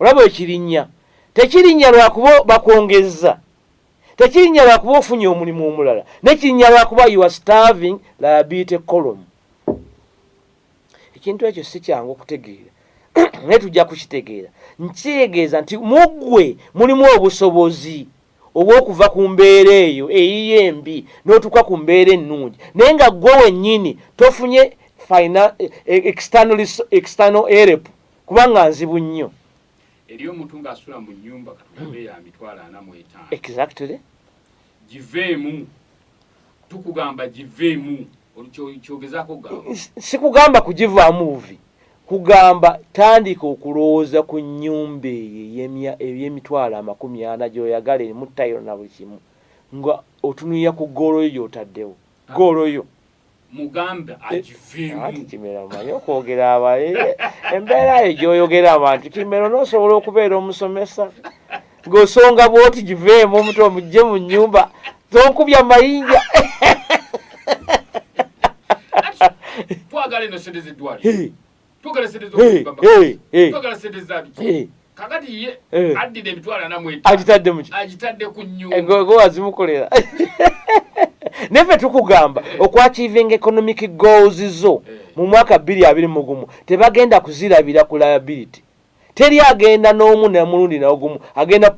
Olaba ekirinnya. Tekirinnya lwakuba bakwongeza. Tekirinnya lwakuba ofunye omulimu omulala. Nekirinnya lwakuba you are starving liability column. Ekintu ekyo si kyangu okutegeera. Naye tujja kukitegeera. Nkitegeeza nti muggwe mulimu obusobozi obw'okuva ku mbeera eyo eyiye embi n'otuuka ku mbeera ennungi. Naye nga ggwe wennyini tofunye external help kubanga nzibu nnyo. Eriyo omuntu ng'asula mu nnyumba katugambe ya mitwalo 45. Exactly. Giveemu. Tukugamba giveemu. Kyogezaako gamba. Sikugamba kugivaamu buvi. Kugamba tandika okulowooza ku nnyumba ey'emitwalo 40 gy'oyagala erimu ttayiro na buli kimu. Nga otunuya ku ggoolo yo gy'otaddewo. Ggoolo yo. Mugamba agiveemu. Ati Kimera omanyi okwogera abale. Embeera yo gy'oyogera abantu Kimera n'osobola okubeera omusomesa. Ng'osonga bw'oti giveemu omuntu omugye mu nnyumba. Tonkubya mayinja. Twagala eno sente z'eddwaliro. Twagala sente z'okubamba. Twagala sente z'abiki. Kakati ye addira emitwalo 45. Agitadde mu ki? Agitadde ku nnyumba. Ego wazimukolera. Neffe tukugamba okwachieving economic goals zo mu mwaka 2021 tebagenda kuzirabira ku liability. Teri agenda n'omu na mulundi na ogumu agenda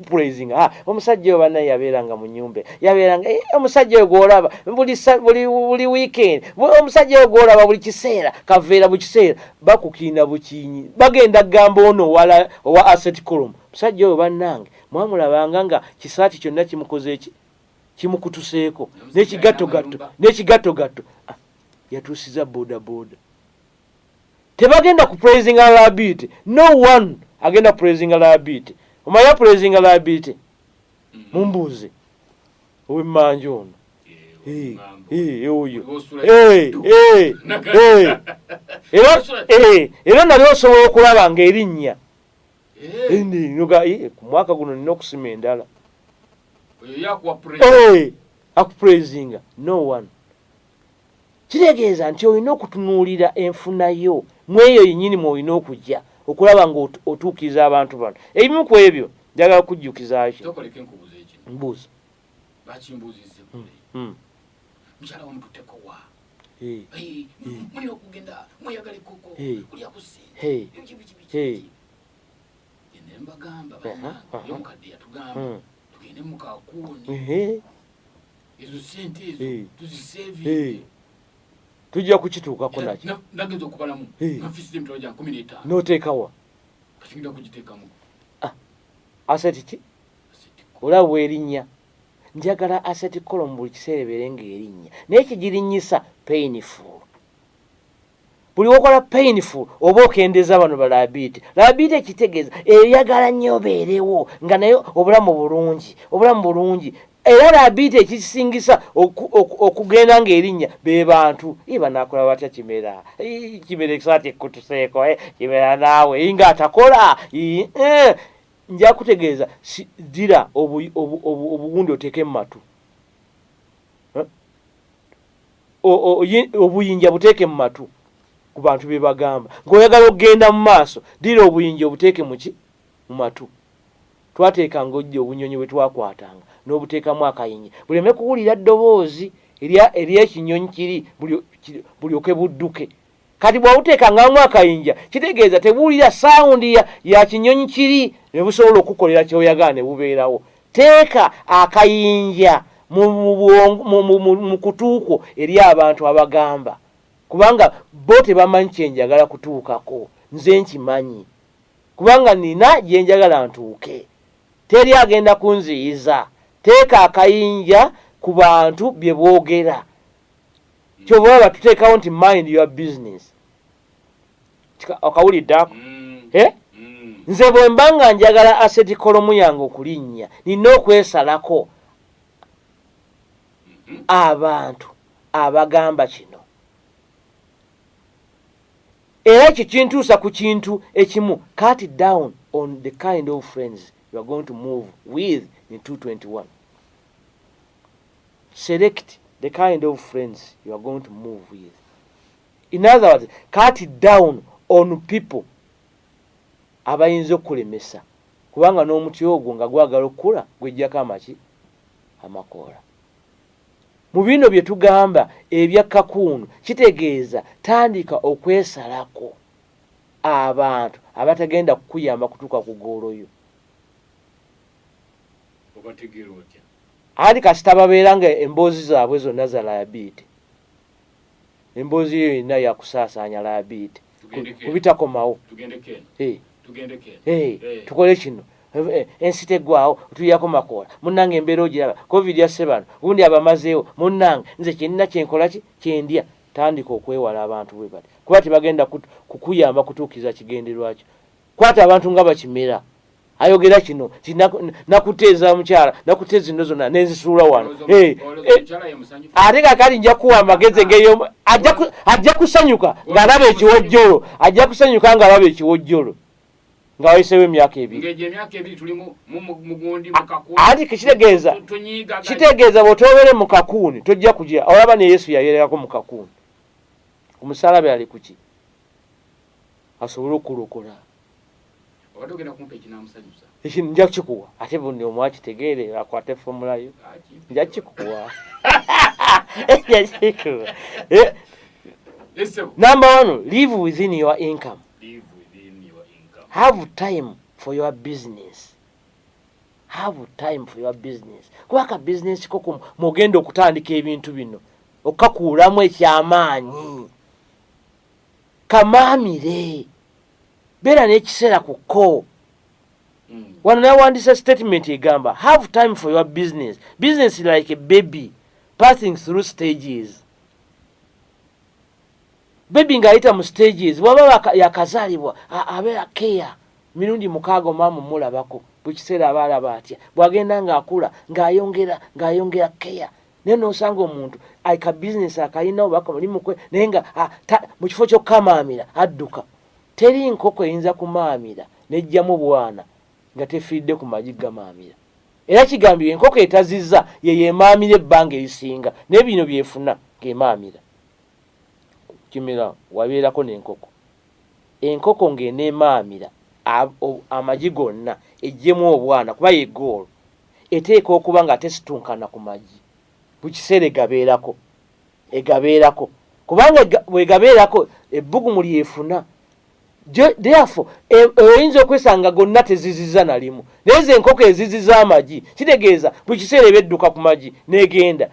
praising. Omusajja oba naye yabeeranga mu nnyumba. Yabeeranga omusajja oyo gw'olaba buli weekend. Omusajja oyo gw'olaba buli kiseera kaveera bu kiseera bakukiina bukinyi. Bagenda gamba ono owa asset column. Omusajja oyo bannange mwamulabanga nga kisaati kyonna kimukoze eki kimukutuseeko n'ekigattogatto yatuusiza boda. Tebagenda ku praising a liability. No one agenda praising a liability. Omaya praising a liability. Mumbuze. Ow'emmanja ono. Oyo. Era nali osobola okulaba ng'erinnya. Ku mwaka guno nina okusima endala. Akupraising. No one. Kitegeeza nti olina okutunuulira enfuna yo mweyo yennyini mwolina okujja okulaba ng'otuukiriza abantu bano. Ebimu ku ebyo njagala kujjukiza ki? Tokoleke nkubuuza ekyo. Mbuuza. Bakimbuuzizza kule. Mukyala wamututeko wa. Mulina okugenda mweyagala ekkoko kulya ku ssente. Genda ne mbagamba bannange omukadde yatugamba tugende mu kakuuni. Ezo ssente ezo tuziseevinge. Tujja kukituukako nakyo. Nageza okubalamu. Nafisira emitwalo gya 15. N'oteekawa? Kati ngenda kugiteekamu. Asset ki? Olaba bw'erinnya. Njagala asset column buli kiseera ebeere ng'erinnya. Naye kigirinnyisa painful. Buli wokola painful oba okendeeza bano ba liability. Liability ekitegeeza eyagala nnyo obeerewo nga naye obulamu bulungi. Era liability ekisingisa okugenda ng'erinnya be bantu. Banaakola batya Kimera? Kimera ekisaati ekkutuseeko. Kimera naawe nga atakola. Nja kutegeeza ddira obuwundi oteeke mu matu. Obuyinja buteeke mu matu ku bantu be bagamba. Ng'oyagala okugenda mu maaso ddira obuyinja obuteeke mu ki? Mu matu. Twateekanga ojja obunyonyi bwe twakwatanga n'obuteekamu akayinja buleme kuwulira ddoboozi ery'ekinyonyi kiri bulyoke budduke. Kati bw'obuteekangamu akayinja kitegeeza tebuwulira sawundi ya kinyonyi kiri ne busobola okukolera ky'oyagala ne bubeerawo. Teeka akayinja mu kutuuko eri abantu abagamba kubanga bo tebamanyi kyenjagala kutuukako. Nze nkimanyi kubanga nina gye njagala ntuuke. Teri agenda kunziyiza. Teeka akayinja ku bantu bye boogera. Ky'oba batuteekawo nti mind your business. Okawulidde ako? Nze bwe mbanga njagala asset column yange okulinnya nina okwesalako abantu abagamba kino. Era kikintuusa ku kintu ekimu. Cut down on the kind of friends you are going to move with in 2021. Select the kind of friends you are going to move with. In other words, cut down on people abayinza okulemesa kubanga n'omuti ogwo nga gwagala okukula gwejjako amaki amakoola. Mu bino bye tugamba ebya kakuunu kitegeeza tandika okwesalako abantu abatagenda kukuyamba kutuuka ku ggoolo yo. Obategeera otya? Ali kasita babeera nga emboozi zaabwe zonna za liability. Emboozi yo yonna yakusaasaanya liability. kubitakomawo tukole kino ensi teggwawo tuyako makoola munnange embeera ogiraba covid yasse bano ubundi abamazeewo munnange nze kyenina kyenkola kyendya tandika okwewala abantu bwe bati kuba tebagenda kukuyamba kutuukiza kigenderwakyo kwata abantu nga bakimera ayogera kino nakuteeza mukyala nakuteeza ino zonna nenzisuula wano ate kakali nja kuwa amagezi ngeyo ajja kusanyuka ng'alaba ekiwojjolo ajja kusanyuka ng'alaba ekiwojjolo nga wayiseewo emyaka ebiri ati kitegeeza bw'otoobere mu kakuuni tojja kugira olaba ne yesu yayeerako mu kakuuni ku musalabe ali kuki asobole okulokola ekintu nja kukikuwa ate buni omu akitegeere akwate fomulayo nja kukikuwa Number 1, live within your income. Have time for your business. Have time for your business. Kubaka business koko mugenda okutandika ebintu bino okakuulamu ekyamaanyi kamaamire beera n'ekiseera kuko wano nawandisa statement egamba have time for your business. Business is like a baby passing through stages. Baby ngayita mu stages waba yakazalibwa abeera keya mirundi mukaago mamu mulabako bukiseera abalaba atya bwagenda ng'akula ng'ayongera keya neno osanga omuntu aika business akayina obaka mulimu kwe naye nga mu kifo ky'okukamaamira adduka teri nkoko eyinza kumaamira nejjamu bwana nga tefiidde ku magi gamaamira era kigambibwa enkoko etazizza yeyeemaamira ebbanga erisinga naye bino byefuna ng'emaamira kimera wabeerako n'enkoko enkoko ng'eneemaamira amagi gonna ejjemu obwana kuba yegoolo eteeka okuba nga tesitunkana ku magi bukiseera egabeerako kubanga bwegabeerako ebbugumu lyefuna therefore oyinza okwesanga gonna teziziza na limu naye ze enkoko eziziza amagi kitegeeza buli kiseera ebedduka ku magi n'egenda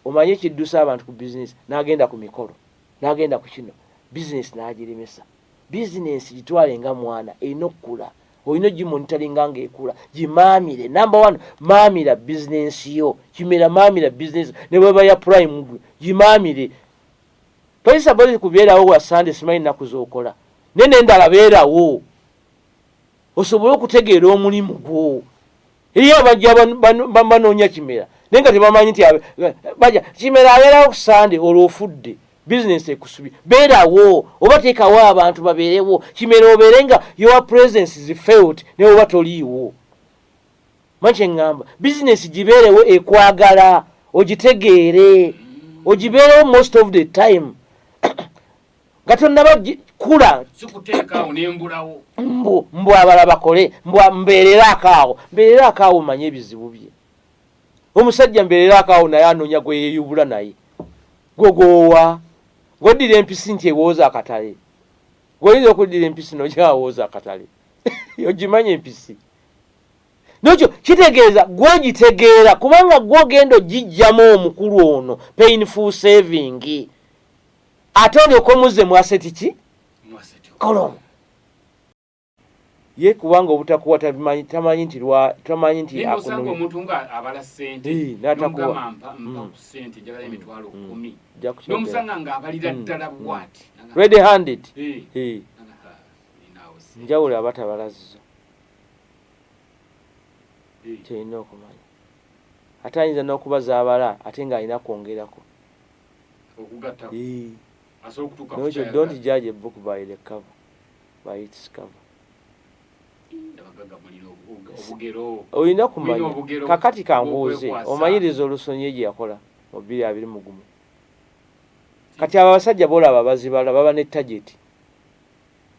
omanye ekiddusa abantu ku bizinesi n'agenda ku mikolo n'agenda ku kino bizinesi n'agiremesa bizinesi gitwale nga mwana erina okukula olina ogimonitalinga ng'ekula gimaamire. Number 1, maamira bizinesi yo kimera maamira bizinesi ne bweba ya prime gimaamire toyisa bali kubeerawo wa Sunday simanyi nnaku z'okola nene endala beerawo osobole okutegeera omulimu gwo eriyo abajja banoonya kimera naye nga tebamanyi nti bajja kimera abeerawo ku Sunday olwofudde business ekusubi beerawo oba teekawo abantu babeerewo kimera obeere nga your presence is felt naye oba toliiwo manyi eŋŋamba business gibeerewo ekwagala ogitegeere ogibeerewo most of the time nga tonnaba kula sikuteekaawo nembulawo mbu abala bakole mbeereraako awo manye ebizibu bye omusajja mbeereraako awo naye anoonya gwe yeeyubula naye gogoowa gwoddira empisi nti ewooza akatale gwoyinza okuddira empisi nogyawooza akatale ogimanya empisi nokyo kitegeeza gwogitegeera kubanga gwogenda ogijjamu omukulu ono painful saving ate olyoka omuzze mu aseti ki kolomu ye kubanga obutakuwa tamanyi nti akono omuntu nga abala ssente n'atakuwa ssente njagala emitwalo 10 n'omusanga nga abalira ddala bwati red handed njawulo abatabalazizo kyerina okumanya ate ayinza n'okubaza abala ate ng'alina kwongerako okugatta nokyo don't judge a book by the cover by its cover. Olina kumanya kakati kambuuze omanyiriza olusonyi gye yakola mu 2021 kati abasajja boolaba bazibala baba ne target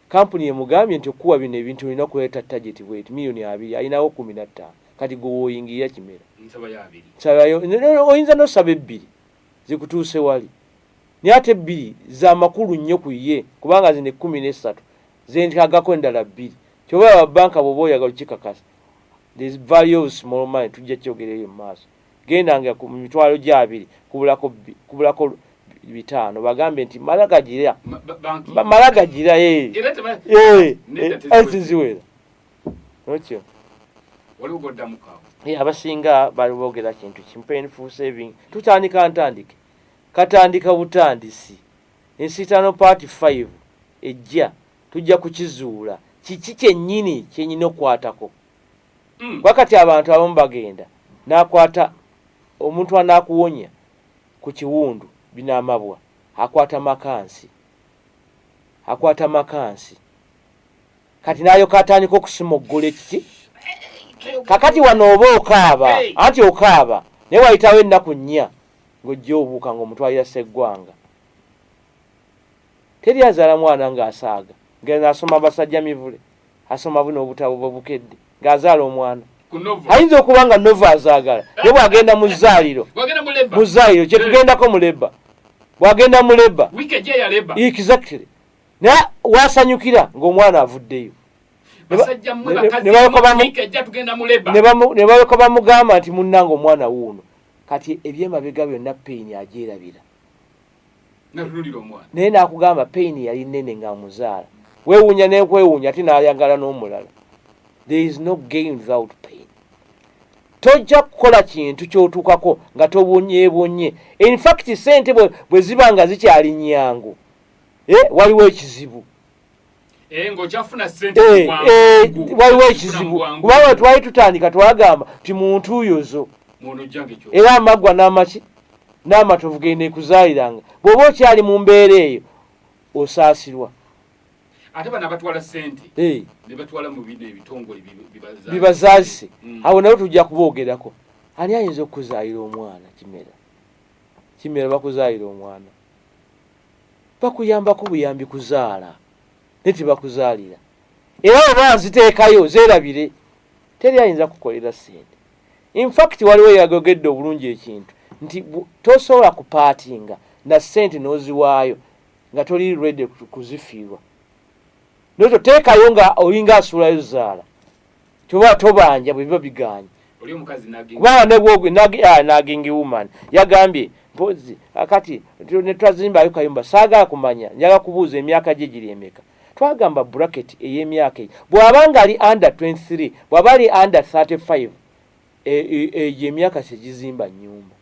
kampuni emugambye nti okuwa bino ebintu olina okuleeta target bweti miliyoni 2 alinawo 15 kati gwowoyingira kimera oyinza nosaba 2 zikutuuse wali naye ate 2 za makulu nnyo ku ye kubanga zine 13 zentagako endala 2 kyoba banka bwoba oyagala kikakasa there's value of small money tujja kyogereyo mu maaso genda nga ku mitwalo gya 2 kubulako 5 bagambe nti malagagira malagagira aziziwera nokyo waliugodda mukaawo abasinga bali boogera kintu kimu painful saving tutandika ntandike katandika butandisi ensitano part 5 ejja tujja kukizuula kiki kyennyini kyenyina okwatako wakati abantu abamu bagenda nakwata omuntu anakuwonya ku kiwundu binamabwa akwata makansi kati nayo katandika okusimoggola ekiki kakati wano oba okaaba anti okaaba naye wayitawo ennaku 4 ng'ojja obuuka ng'omutwalira Sseggwanga teri azaala mwana ng'asaaga ngenda asoma abasajja mivule asoma buno obutabo bubukedde ng'azaala omwana ayinza okuba nga nova azaagala naye bw'agenda mu zzaaliro kyetugendako mulemba bw'agenda muleba exactly naye wasanyukira ng'omwana avuddeyo ne balyoka bamugamba nti munnanga omwana wuuno kati ebyemabega byonna peyini agyerabira naye nakugamba peyini yali nnene ng'amuzaala weewuunya nekwewuunya ate n'ayagala n'omulala. There is no gain without pain. Tojja kukola kintu kyotuukako nga tobonyeebonye. In fact sente bwe ziba nga zikyali nnyangu waliwo ekizibu ng'okyafuna sente waliwo ekizibu kubanga twali tutandika twagamba ti muntu uyozo era amaggwa n'amaki n'amatovu gende kuzaaliranga bw'oba okyali mu mbeera eyo osaasirwa ate bana batwala sente ne batwala mu bino ebitongole bibazaazise awo nayo tujja kuboogerako ani ayinza okuzaalira omwana kimera bakuzaalira omwana bakuyambako buyambi kuzaala ne tebakuzaalira era oba nziteekayo zeerabire teri ayinza kukolera sente. In fact waliwo yagogedde obulungi ekintu nti tosobola kupaatinga na sente n'oziwaayo nga toli ready kuzifiirwa noto teekayo nga olinga asulayo zaala toba tobanja bwe biba biganye kubanga nebwogwe nagingi woman yagambye mpozi akati ne twazimbayo kayumba saagala kumanya njaga kubuuza emyaka gye giri emeka twagamba bracket ey'emyaka bw'abanga ali under 23 bw'aba ali under 35 egyo emyaka segizimba nnyumba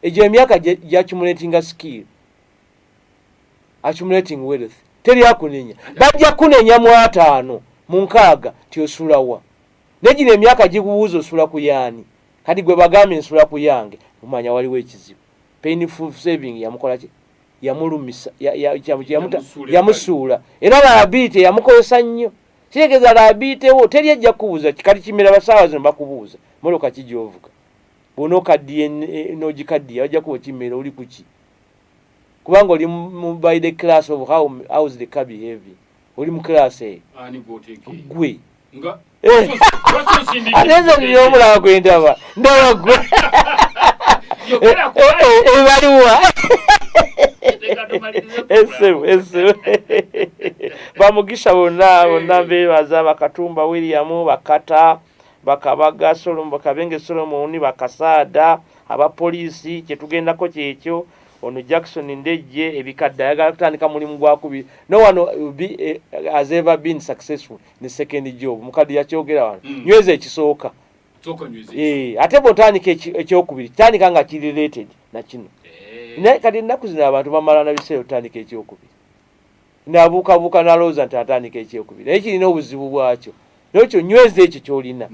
egyo emyaka gy'accumulating skill accumulating wealth teri akunenya bajja kunenya mu 5 mu 6 tiosulawa negine emyaka gikubuuza osula ku yaani kati gwe bagambe nsula ku yange umanya waliwo ekizibu painful saving yamukola ki yamulumisa yamusuula era liability yamukozesa nnyo kitegeeza liability wo teri ajja kubuuza kati kimera basaawa zino bakubuuza moloka kijoovuga bonokaddiye n'ogikaddiye bajja kuba kimera oli kuki kubanga oli by the class of how is the car behaving oli mu class gwe atezo byomulaba gwendaba ndaba gwe ebaliwa ese bamugisha bonna bebaza Bakatumba William Bakata Bakabaga Solomon Bakabenge Solomon Bakasaada abapoliisi kyetugendako kyekyo ono Jackson Ndejje ebikadde ayagala kutandika mulimu gwakubiri no one has ever been successful in the second job mukadde yakyogera wano nyweza ekisooka ate botandika ekyokubiri tandika nga kiri related na kino kati ennaku zino abantu bamala na biseera otandika ekyokubiri nabuukabuuka nalowooza nti atandika ekyokubiri naye kirina obuzibu bwakyo nekyo nyweza ekyo kyolina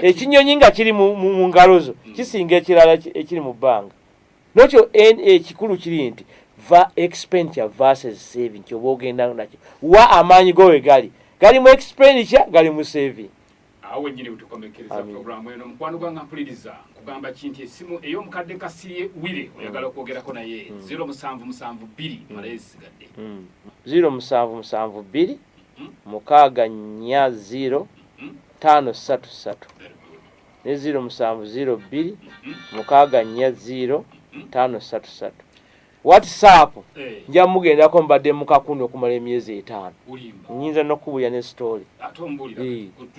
ekinyonyi nga kiri mu ngalo zo kisinga ekirala ekiri mu bbanga nekyo ekikulu kiri nti expenditure versus saving kyoba ogenda nakyo wa amaanyi go we gali mu expenditure gali mu saving awe nyine butukomekereza programu eno mukwano gwanga mpuliriza kugamba kinti esimu ey'omukadde Kasirye Wile oyagala okwogerako naye 0772 malesigadde 0772 640 533 ne 0702 640 533 WhatsApp nja mugendako mbadde mukakundi okumala emyezi 5 nyinza n'okubuya ne story